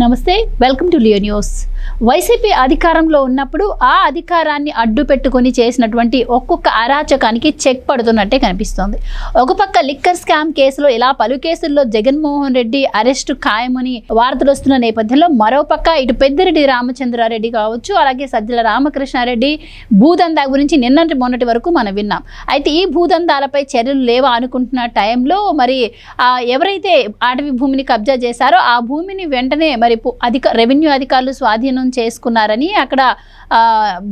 నమస్తే, welcome to Leo news. YCP అధికారంలో ఉన్నప్పుడు ఆ అధికారాన్ని అడ్డు పెట్టుకొని చేసినటువంటి ఒక్కొక్క అరాచకానికి చెక్ పడుతున్నట్టే కనిపిస్తోంది. ఒక పక్క లిక్కర్ స్కామ్ కేసులో ఇలా పలు కేసుల్లో జగన్మోహన్ రెడ్డి అరెస్టు ఖాయమని వార్తలు వస్తున్న నేపథ్యంలో మరోపక్క ఇటు పెద్దిరెడ్డి రామచంద్రారెడ్డి కావచ్చు, అలాగే సజ్జల రామకృష్ణారెడ్డి భూదందా గురించి నిన్నటి మొన్నటి వరకు మనం విన్నాం. అయితే ఈ భూదందాలపై చర్యలు లేవా అనుకుంటున్న టైంలో మరి ఎవరైతే అటవీ భూమిని కబ్జా చేశారో ఆ భూమిని వెంటనే మరి రెవెన్యూ అధికారులు స్వాధీనం చేసుకున్నారని అక్కడ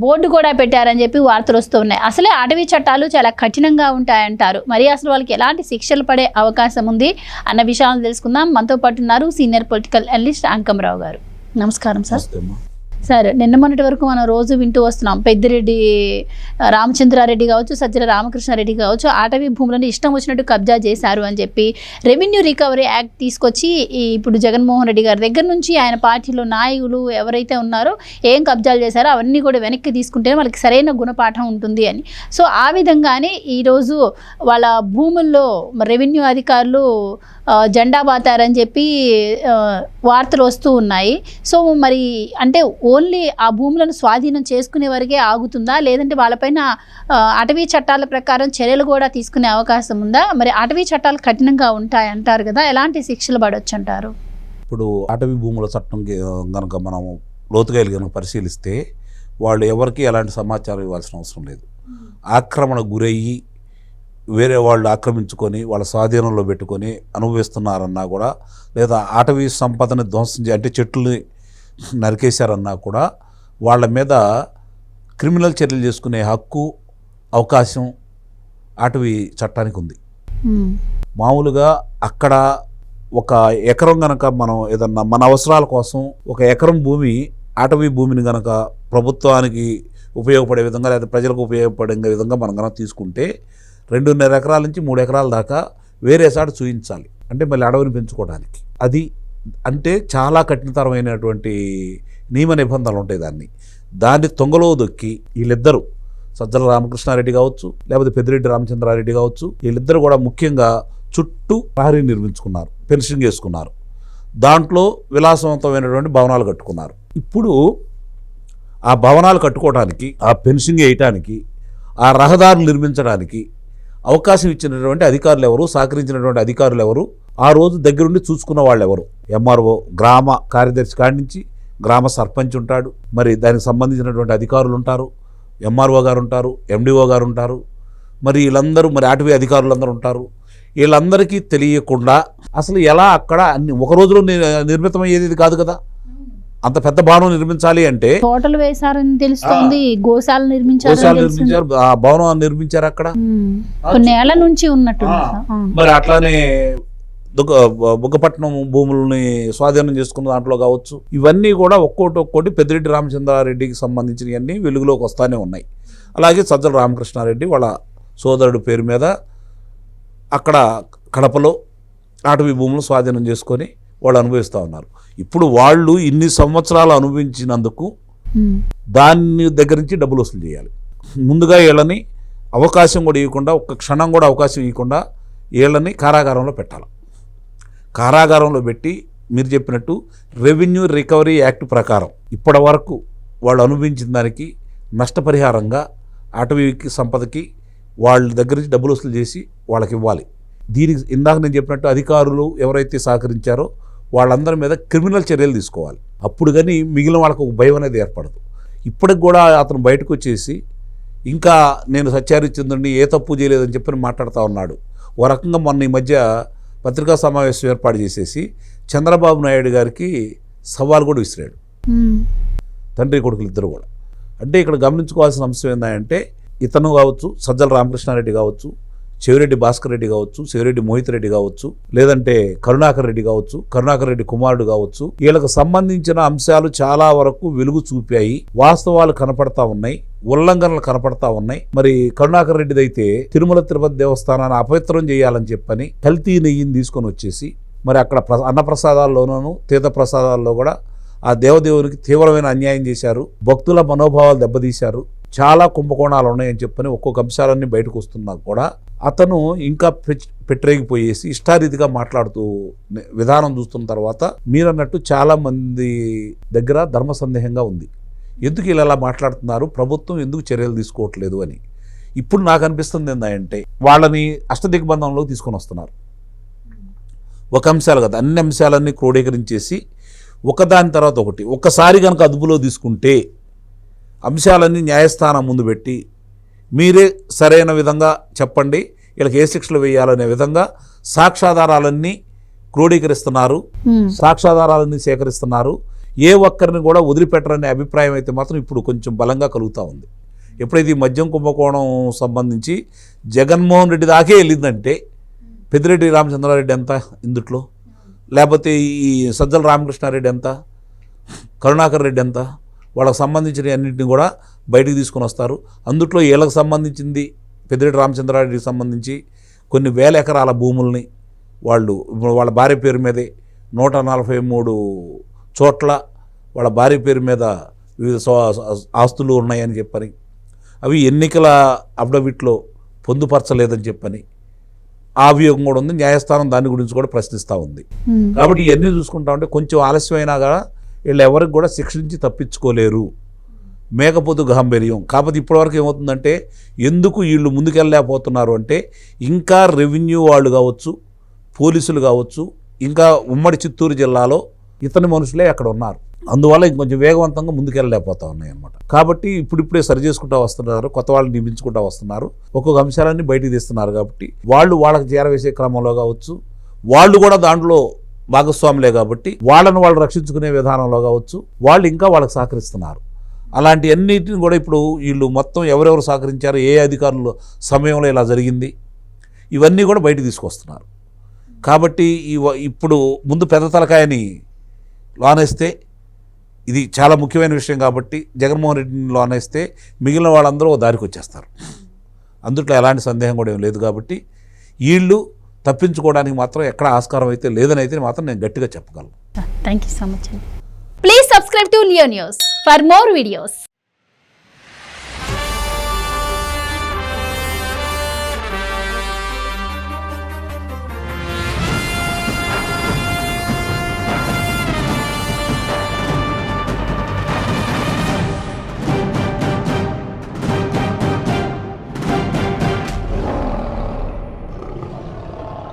బోర్డు కూడా పెట్టారని చెప్పి వార్తలు వస్తున్నాయి. అసలే అటవీ చట్టాలు చాలా కఠినంగా ఉంటాయంటారు. మరి అసలు వాళ్ళకి ఎలాంటి శిక్షలు పడే అవకాశం ఉంది అన్న విషయాలను తెలుసుకుందాం. మనతో పాటు ఉన్నారు సీనియర్ పొలిటికల్ అనలిస్ట్ అంకమరావు గారు. నమస్కారం సార్. సార్, నిన్న మొన్నటి వరకు మనం రోజు వింటూ వస్తున్నాం, పెద్దిరెడ్డి రామచంద్రారెడ్డి కావచ్చు, సజ్జల రామకృష్ణారెడ్డి కావచ్చు, అటవీ భూములను ఇష్టం వచ్చినట్టు కబ్జా చేశారు అని చెప్పి రెవెన్యూ రికవరీ యాక్ట్ తీసుకొచ్చి ఇప్పుడు జగన్మోహన్ రెడ్డి గారి దగ్గర నుంచి ఆయన పార్టీలో నాయకులు ఎవరైతే ఉన్నారో ఏం కబ్జాలు చేశారో అవన్నీ కూడా వెనక్కి తీసుకుంటేనే వాళ్ళకి సరైన గుణపాఠం ఉంటుంది అని. సో ఆ విధంగానే ఈరోజు వాళ్ళ భూముల్లో రెవెన్యూ అధికారులు జెండా బాతారని చెప్పి వార్తలు వస్తూ ఉన్నాయి. సో మరి అంటే ఓన్లీ ఆ భూములను స్వాధీనం చేసుకునే వరకే ఆగుతుందా, లేదంటే వాళ్ళపైన అటవీ చట్టాల ప్రకారం చర్యలు కూడా తీసుకునే అవకాశం ఉందా? మరి అటవీ చట్టాలు కఠినంగా ఉంటాయంటారు కదా, ఎలాంటి శిక్షలు పడవచ్చు అంటారు? ఇప్పుడు అటవీ భూముల చట్టం కనుక మనం లోతుగా కనుక పరిశీలిస్తే వాళ్ళు ఎవరికి ఎలాంటి సమాచారం ఇవ్వాల్సిన అవసరం లేదు. ఆక్రమణ గురయ్యి వేరే వాళ్ళు ఆక్రమించుకొని వాళ్ళ స్వాధీనంలో పెట్టుకొని అనుభవిస్తున్నారన్నా కూడా, లేదా అటవీ సంపదని ధ్వంసం అంటే చెట్లని నరికేశారన్నా కూడా వాళ్ళ మీద క్రిమినల్ చర్యలు చేసుకునే హక్కు, అవకాశం అటవీ చట్టానికి ఉంది. మామూలుగా అక్కడ ఒక ఎకరం గనక మనం ఏదన్నా మన అవసరాల కోసం ఒక ఎకరం భూమి, అటవీ భూమిని గనక ప్రభుత్వానికి ఉపయోగపడే విధంగా లేదా ప్రజలకు ఉపయోగపడే విధంగా మనం కనుక తీసుకుంటే 2.5 ఎకరాల నుంచి 3 ఎకరాల దాకా వేరే సాటు చూపించాలి. అంటే మళ్ళీ అడవిని పెంచుకోవడానికి. అది అంటే చాలా కఠినతరమైనటువంటి నియమ నిబంధనలు ఉంటాయి. దాన్ని తొంగలో దొక్కి వీళ్ళిద్దరూ, సజ్జల రామకృష్ణారెడ్డి కావచ్చు, లేకపోతే పెద్దిరెడ్డి రామచంద్రారెడ్డి కావచ్చు, వీళ్ళిద్దరు కూడా ముఖ్యంగా చుట్టూ ప్రహరీ నిర్మించుకున్నారు, ఫెన్సింగ్ చేసుకున్నారు, దాంట్లో విలాసవంతమైనటువంటి భవనాలు కట్టుకున్నారు. ఇప్పుడు ఆ భవనాలు కట్టుకోవడానికి, ఆ ఫెన్సింగ్ వేయటానికి, ఆ రహదారులు నిర్మించడానికి అవకాశం ఇచ్చినటువంటి అధికారులు ఎవరు, సహకరించినటువంటి అధికారులు ఎవరు, ఆ రోజు దగ్గరుండి చూసుకున్న వాళ్ళు ఎవరు? ఎంఆర్ఓ, గ్రామ కార్యదర్శి కాడి నుంచి గ్రామ సర్పంచ్ ఉంటాడు, మరి దానికి సంబంధించినటువంటి అధికారులు ఉంటారు, ఎంఆర్ఓ గారు ఉంటారు, ఎండిఓ గారు ఉంటారు, మరి వీళ్ళందరూ, మరి అటవీ అధికారులందరూ ఉంటారు. వీళ్ళందరికీ తెలియకుండా అసలు ఎలా అక్కడ అన్ని ఒక రోజులో నిర్మితమయ్యేది కాదు కదా. అంత పెద్ద భవనం నిర్మించాలి అంటే తోటలు వేశారని తెలుస్తుంది, గోశాల నిర్మించారు, ఆ భవనం నిర్మించారు అక్కడ నేల నుంచి ఉన్నట్టు. మరి అట్లానే బుగ్గపట్నం భూములని స్వాధీనం చేసుకున్న దాంట్లో కావచ్చు, ఇవన్నీ కూడా ఒక్కోటి పెద్దిరెడ్డి రామచంద్రారెడ్డికి సంబంధించినవన్నీ వెలుగులోకి వస్తానే ఉన్నాయి. అలాగే సజ్జల రామకృష్ణారెడ్డి వాళ్ళ సోదరుడి పేరు మీద అక్కడ కడపలో అటవీ భూములు స్వాధీనం చేసుకొని వాళ్ళు అనుభవిస్తూ ఉన్నారు. ఇప్పుడు వాళ్ళు ఇన్ని సంవత్సరాలు అనుభవించినందుకు దాన్ని దగ్గర నుంచి డబ్బులు వసూలు చేయాలి. ముందుగా వీళ్ళని అవకాశం కూడా ఇవ్వకుండా, ఒక్క క్షణం కూడా అవకాశం ఇవ్వకుండా వీళ్ళని కారాగారంలో పెట్టాలి. కారాగారంలో పెట్టి మీరు చెప్పినట్టు రెవెన్యూ రికవరీ యాక్ట్ ప్రకారం ఇప్పటి వరకు వాళ్ళు అనుభవించిన దానికి నష్టపరిహారంగా అటవీకి సంపదకి వాళ్ళ దగ్గర నుంచి డబ్బులు వసూలు చేసి వాళ్ళకి ఇవ్వాలి. దీనికి ఇందాక నేను చెప్పినట్టు అధికారులు ఎవరైతే సహకరించారో వాళ్ళందరి మీద క్రిమినల్ చర్యలు తీసుకోవాలి. అప్పుడు కానీ మిగిలిన వాళ్ళకు ఒక భయం అనేది ఏర్పడదు. ఇప్పటికి కూడా అతను బయటకు వచ్చేసి ఇంకా నేను సత్యారిచ్చిందండి, ఏ తప్పు చేయలేదని చెప్పి మాట్లాడుతూ ఉన్నాడు. ఓ రకంగా మొన్న ఈ మధ్య పత్రికా సమావేశం ఏర్పాటు చేసేసి చంద్రబాబు నాయుడు గారికి సవాల్ కూడా విసిరాడు, తండ్రి కొడుకులు ఇద్దరు కూడా. అంటే ఇక్కడ గమనించుకోవాల్సిన అంశం ఏంటంటే, ఇతను కావచ్చు, సజ్జల రామకృష్ణారెడ్డి కావచ్చు, చెవిరెడ్డి భాస్కర్ రెడ్డి కావచ్చు, చెవిరెడ్డి మోహిత్ రెడ్డి కావచ్చు, లేదంటే కరుణాకర్ రెడ్డి కావచ్చు, కరుణాకర్ రెడ్డి కుమారుడు కావచ్చు, వీళ్ళకు సంబంధించిన అంశాలు చాలా వరకు వెలుగు చూపాయి. వాస్తవాలు కనపడతా ఉన్నాయి, ఉల్లంఘనలు కనపడతా ఉన్నాయి. మరి కరుణాకర్ రెడ్డిది అయితే తిరుమల తిరుపతి దేవస్థానాన్ని అపవిత్రం చేయాలని చెప్పని కల్తీ నెయ్యిని తీసుకొని వచ్చేసి మరి అక్కడ అన్నప్రసాదాల్లోనూ తీర్థప్రసాదాల్లో కూడా ఆ దేవదేవునికి తీవ్రమైన అన్యాయం చేశారు, భక్తుల మనోభావాలు దెబ్బతీశారు, చాలా కుంభకోణాలు ఉన్నాయని చెప్పని ఒక్కొక్క అంశాలన్నీ బయటకు వస్తున్నా కూడా అతను ఇంకా పెట్టరేగిపోయేసి ఇష్టారీతిగా మాట్లాడుతూ విధానం చూస్తున్న తర్వాత మీరన్నట్టు చాలామంది దగ్గర ధర్మ సందేహంగా ఉంది. ఎందుకు ఇలా మాట్లాడుతున్నారు, ప్రభుత్వం ఎందుకు చర్యలు తీసుకోవట్లేదు అని. ఇప్పుడు నాకు అనిపిస్తుంది ఏంటంటే వాళ్ళని అష్టదిగ్బంధంలో తీసుకొని వస్తున్నారు. ఒక అంశాలు కదా, అన్ని అంశాలన్నీ క్రోడీకరించేసి ఒకదాని తర్వాత ఒకటి ఒక్కసారి కనుక అదుపులో తీసుకుంటే అంశాలన్నీ న్యాయస్థానం ముందు పెట్టి మీరే సరైన విధంగా చెప్పండి, వీళ్ళకి ఏ శిక్షలు వేయాలనే విధంగా సాక్ష్యాధారాలన్నీ క్రోడీకరిస్తున్నారు, సాక్ష్యాధారాలన్నీ సేకరిస్తున్నారు. ఏ ఒక్కరిని కూడా వదిలిపెట్టరనే అభిప్రాయం అయితే మాత్రం ఇప్పుడు కొంచెం బలంగా కలుగుతూ ఉంది. ఎప్పుడైతే ఈ మద్యం కుంభకోణం సంబంధించి జగన్మోహన్ రెడ్డి దాకే వెళ్ళిందంటే పెద్దిరెడ్డి రామచంద్రారెడ్డి ఎంత ఇందుట్లో, లేకపోతే ఈ సజ్జల రామకృష్ణారెడ్డి ఎంత, కరుణాకర్ రెడ్డి ఎంత, వాళ్ళకి సంబంధించిన అన్నింటినీ కూడా బయటికి తీసుకొని వస్తారు. అందుట్లో వీళ్ళకి సంబంధించింది పెద్దిరెడ్డి రామచంద్రారెడ్డికి సంబంధించి కొన్ని వేల ఎకరాల భూముల్ని వాళ్ళ భార్య పేరు మీదే 143 చోట్ల వాళ్ళ భార్య పేరు మీద వివిధ ఆస్తులు ఉన్నాయని చెప్పని, అవి ఎన్నికల అఫిడవిట్లో పొందుపరచలేదని చెప్పని ఆ అభియోగం కూడా ఉంది. న్యాయస్థానం దాని గురించి కూడా ప్రశ్నిస్తూ ఉంది. కాబట్టి ఇవన్నీ చూసుకుంటా ఉంటే కొంచెం ఆలస్యమైనా కూడా వీళ్ళు ఎవరికి కూడా శిక్షించి తప్పించుకోలేరు. మేకపోతు గాంభీర్యం. కాకపోతే ఇప్పటివరకు ఏమవుతుందంటే ఎందుకు వీళ్ళు ముందుకెళ్ళలేకపోతున్నారు అంటే ఇంకా రెవెన్యూ వాళ్ళు కావచ్చు, పోలీసులు కావచ్చు, ఇంకా ఉమ్మడి చిత్తూరు జిల్లాలో ఇతని మనుషులే అక్కడ ఉన్నారు. అందువల్ల ఇంకొంచెం వేగవంతంగా ముందుకెళ్ళలేకపోతా ఉన్నాయి అన్నమాట. కాబట్టి ఇప్పుడిప్పుడే సరి చేసుకుంటూ వస్తున్నారు, కొత్త వాళ్ళని నియమించుకుంటూ వస్తున్నారు, ఒక్కొక్క అంశాలన్నీ బయటికి తీస్తున్నారు. కాబట్టి వాళ్ళకి చేరవేసే క్రమంలో కావచ్చు, వాళ్ళు కూడా దాంట్లో భాగస్వాములే కాబట్టి వాళ్ళను వాళ్ళు రక్షించుకునే విధానంలో కావచ్చు వాళ్ళు ఇంకా వాళ్ళకి సహకరిస్తున్నారు. అలాంటి అన్నిటిని కూడా ఇప్పుడు వీళ్ళు మొత్తం ఎవరెవరు సహకరించారు, ఏ అధికారుల సమయంలో ఇలా జరిగింది, ఇవన్నీ కూడా బయటికి తీసుకొస్తున్నారు. కాబట్టి ఇప్పుడు ముందు పెద్ద తలకాయని లోనేస్తే ఇది చాలా ముఖ్యమైన విషయం. కాబట్టి జగన్మోహన్ రెడ్డిని లోనేస్తే మిగిలిన వాళ్ళందరూ ఓ దారికి వచ్చేస్తారు. అందుట్లో ఎలాంటి సందేహం కూడా ఏం లేదు. కాబట్టి వీళ్ళు తప్పించుకోవడానికి మాత్రం ఎక్కడ ఆస్కారం అయితే లేదని అయితే మాత్రం నేను గట్టిగా చెప్పగలను. థ్యాంక్ యూ సో మచ్ అండి. Please subscribe to Leo news for more videos.